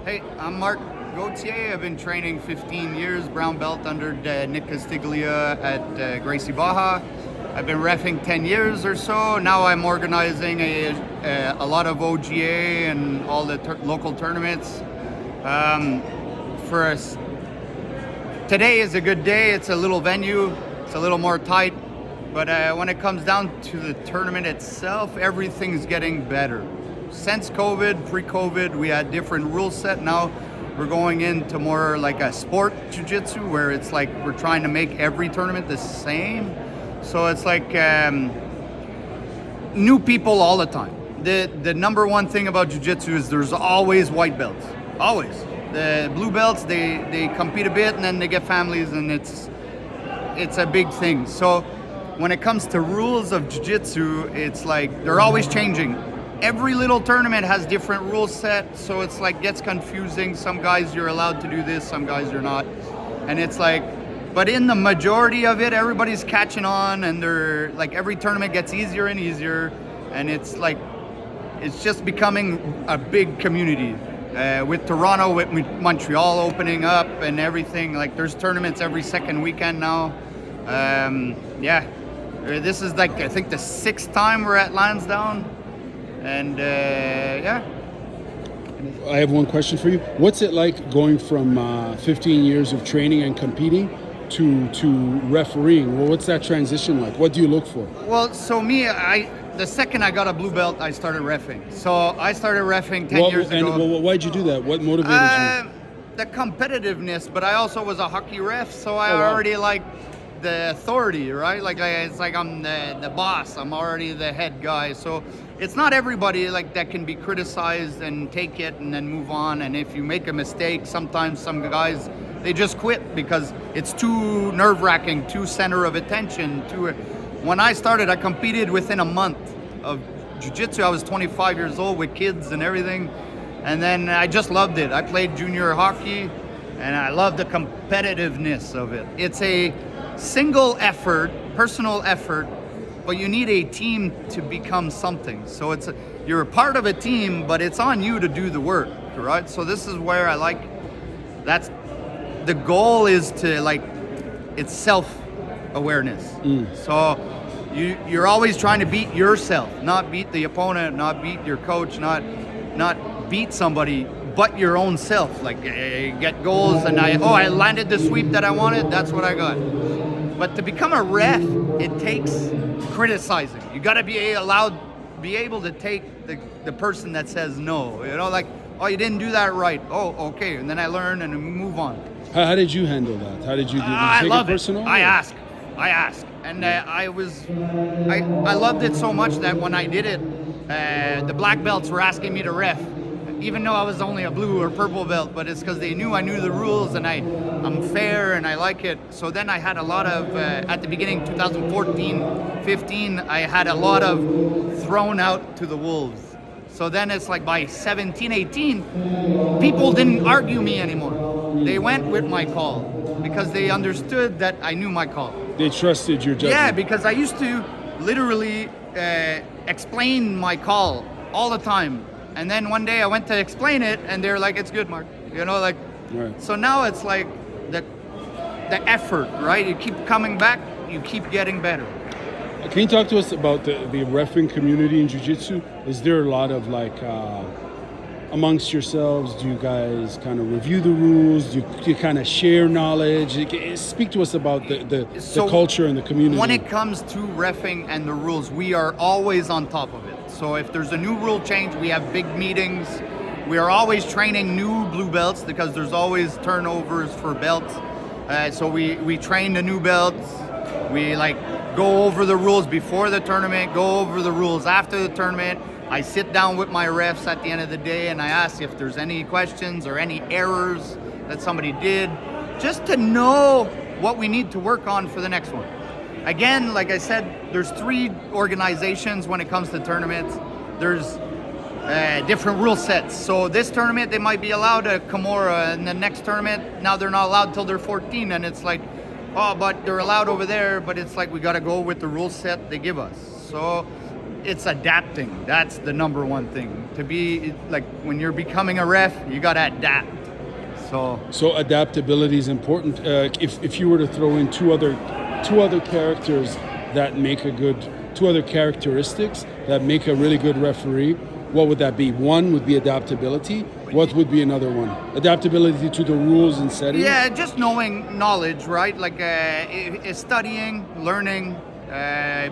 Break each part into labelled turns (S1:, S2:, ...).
S1: Hey, I'm Marc Gauthier. I've been training 15 years, brown belt under Nick Castiglia at Gracie Baja. I've been reffing 10 years or so. Now I'm organizing a lot of OGA and all the local tournaments. For us, today is a good day. It's a little venue. It's a little more tight. But when it comes down to the tournament itself, everything's getting better. Since COVID, pre-COVID, we had different rule set. Now we're going into more like a sport jiu-jitsu where it's like we're trying to make every tournament the same. So it's like new people all the time. The number one thing about jiu-jitsu is there's always white belts. Always. The blue belts, they compete a bit and then they get families, and it's a big thing. So when it comes to rules of jiu-jitsu, it's like they're always changing. Every little tournament has different rule set, so it's like gets confusing. Some guys you're allowed to do this, some guys you're not. And it's like, but in the majority of it, everybody's catching on, and they're like every tournament gets easier and easier, and it's like it's just becoming a big community. With Toronto, with Montreal opening up and everything, like there's tournaments every second weekend now. This is like I think the 6th time we're at Lansdowne. And
S2: I have one question for you. What's it like going from 15 years of training and competing to refereeing? Well, what's that transition like? What do you look for?
S1: Well, so the second I got a blue belt, I started reffing. So I started reffing 10 years ago.
S2: And why'd you do that? What motivated you?
S1: The competitiveness, but I also was a hockey ref, so I already like the authority, right? Like it's like I'm the boss. I'm already the head guy. So it's not everybody like that can be criticized and take it and then move on. And if you make a mistake, sometimes some guys they just quit because it's too nerve-wracking, too center of attention. When I started, I competed within a month of jiu-jitsu. I was 25 years old with kids and everything, and then I just loved it. I played junior hockey, and I love the competitiveness of it. It's a single effort, personal effort, but you need a team to become something. So you're a part of a team, but it's on you to do the work, right? So this is where that's the goal is to it's self-awareness. So you're always trying to beat yourself, not beat the opponent, not beat your coach, not beat somebody, but your own self. Like get goals and I landed the sweep that I wanted, that's what I got. But to become a ref, it takes criticizing. You got to be able to take the person that says no. Like, oh, you didn't do that right. Oh, okay. And then I learn and move on.
S2: How did you handle that? How did you do it?
S1: I love
S2: it personal?
S1: I ask. And I loved it so much that when I did it, the black belts were asking me to ref. Even though I was only a blue or purple belt, but it's because they knew I knew the rules and I'm fair and I like it. So then I had a lot of, at the beginning, 2014, 15, I had a lot of thrown out to the wolves. So then it's like by 17, 18, people didn't argue me anymore. They went with my call because they understood that I knew my call.
S2: They trusted your judgment.
S1: Yeah, because I used to literally explain my call all the time. And then one day I went to explain it, and they're like, "It's good, Marc." Right. So now it's like the effort, right? You keep coming back, you keep getting better.
S2: Can you talk to us about the reffing community in jiu-jitsu? Is there a lot of amongst yourselves? Do you guys kind of review the rules? Do you kind of share knowledge? Speak to us about the culture and the community.
S1: When it comes to reffing and the rules, we are always on top of it. So if there's a new rule change, we have big meetings. We are always training new blue belts because there's always turnovers for belts. So we train the new belts. We go over the rules before the tournament, go over the rules after the tournament. I sit down with my refs at the end of the day and I ask if there's any questions or any errors that somebody did, just to know what we need to work on for the next one. Again, like I said, there's 3 organizations when it comes to tournaments. There's different rule sets. So this tournament, they might be allowed a Kimura, and the next tournament, now they're not allowed till they're 14, and it's like, oh, but they're allowed over there, but it's like we got to go with the rule set they give us. So it's adapting. That's the number one thing. To be like when you're becoming a ref, you gotta adapt.
S2: So adaptability is important. If you were to throw in two other characters that make two other characteristics that make a really good referee, what would that be? One would be adaptability. What would be another one? Adaptability to the rules and settings?
S1: Yeah, just knowledge, right? Like studying, learning,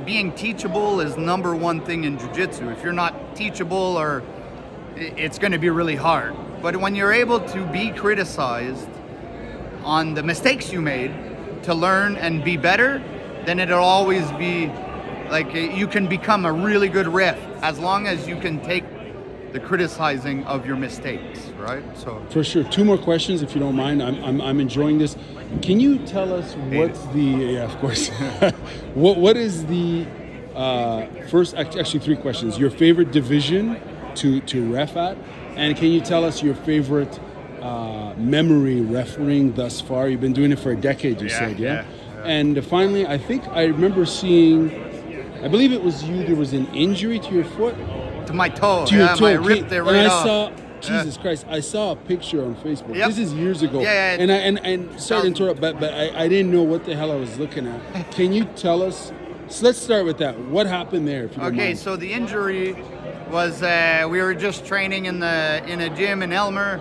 S1: being teachable is number one thing in jiu-jitsu. If you're not teachable, or it's going to be really hard. But when you're able to be criticized on the mistakes you made to learn and be better, then it'll always be like you can become a really good ref as long as you can take the criticizing of your mistakes, right? So
S2: for sure. Two more questions, if you don't mind. I'm enjoying this. Can you tell us what's of course. what is the first? Actually, three questions. Your favorite division to ref at, and can you tell us your favorite memory refereeing thus far? You've been doing it for a decade, you said, yeah? And finally, I think I remember seeing, I believe it was you, there was an injury to your foot?
S1: To my toe,
S2: to your toe.
S1: I ripped it right off.
S2: Jesus Christ, I saw a picture on Facebook.
S1: Yep.
S2: This is years ago.
S1: Yeah.
S2: And sorry to interrupt, but I didn't know what the hell I was looking at. Can you tell us, so let's start with that. What happened there, if you don't mind?
S1: So the injury was, we were just training in a gym in Elmer,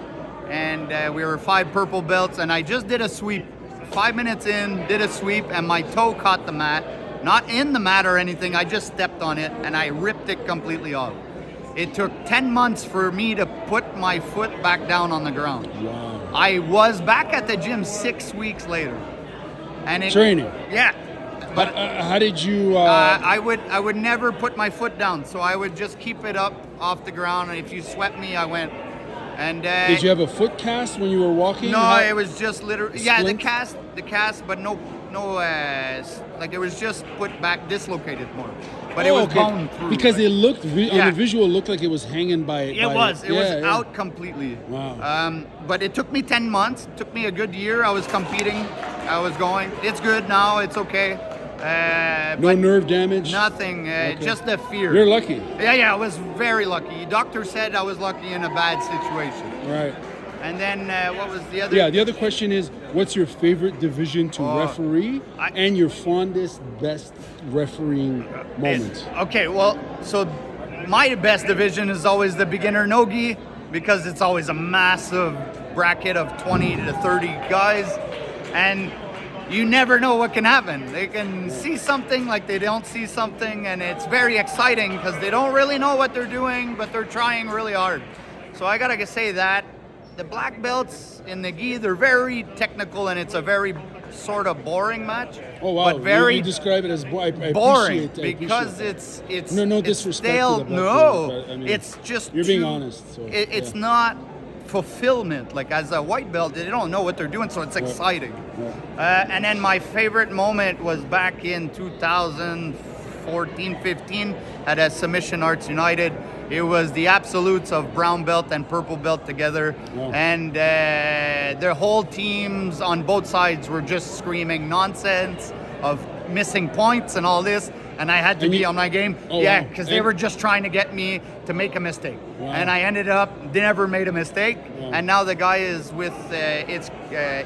S1: and we were 5 purple belts, and I just did a sweep. 5 minutes in, did a sweep, and my toe caught the mat. Not in the mat or anything, I just stepped on it, and I ripped it completely off. It took 10 months for me to put my foot back down on the ground.
S2: Wow.
S1: I was back at the gym 6 weeks later. And
S2: training?
S1: Yeah.
S2: But how did you...
S1: I would never put my foot down, so I would just keep it up off the ground, and if you swept me, I went. And
S2: did you have a foot cast when you were walking?
S1: No, it was just literally... Yeah, the cast, but no, like it was just put back, dislocated more. But it was bone through.
S2: Because it looked, on the visual, looked like it was hanging by...
S1: It was out completely.
S2: Wow.
S1: But it took me 10 months. It took me a good year. I was competing. I was going. It's good now. It's okay.
S2: No nerve damage?
S1: Nothing. Just the fear.
S2: You're lucky.
S1: Yeah, I was very lucky. Doctor said I was lucky in a bad situation.
S2: Right.
S1: And then what was the other?
S2: Yeah, the other question is, what's your favorite division to referee and your fondest, best refereeing moment?
S1: Okay, well, so my best division is always the beginner nogi, because it's always a massive bracket of 20 to 30 guys, and you never know what can happen. They can see something like they don't see something, and it's very exciting because they don't really know what they're doing, but they're trying really hard. So I gotta say that. The black belts in the gi, they're very technical, and it's a very sort of boring match.
S2: Oh wow!
S1: But very
S2: you describe it as
S1: boring because it's
S2: no
S1: it's
S2: disrespect
S1: stale.
S2: to the black belts, but, I mean,
S1: it's just
S2: you're being honest. So,
S1: it's not fulfillment. Like as a white belt, they don't know what they're doing, so it's exciting.
S2: Right.
S1: And then my favorite moment was back in 2014-15 at a Submission Arts United. It was the absolutes of brown belt and purple belt together, and their whole teams on both sides were just screaming nonsense of missing points and all this, and I had to be on my game. Because they were just trying to get me to make a mistake, and I ended up never made a mistake. And now the guy is with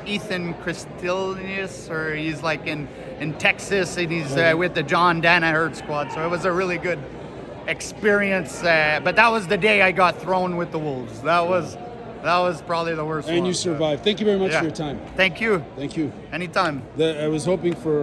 S1: Ethan Christilius, or he's like in Texas, and he's with the John Danaher squad. So it was a really good experience, but that was the day I got thrown with the wolves. That was probably the worst one.
S2: And you survived. Thank you very much for your time.
S1: Thank you.
S2: Thank you.
S1: Anytime.
S2: I was hoping for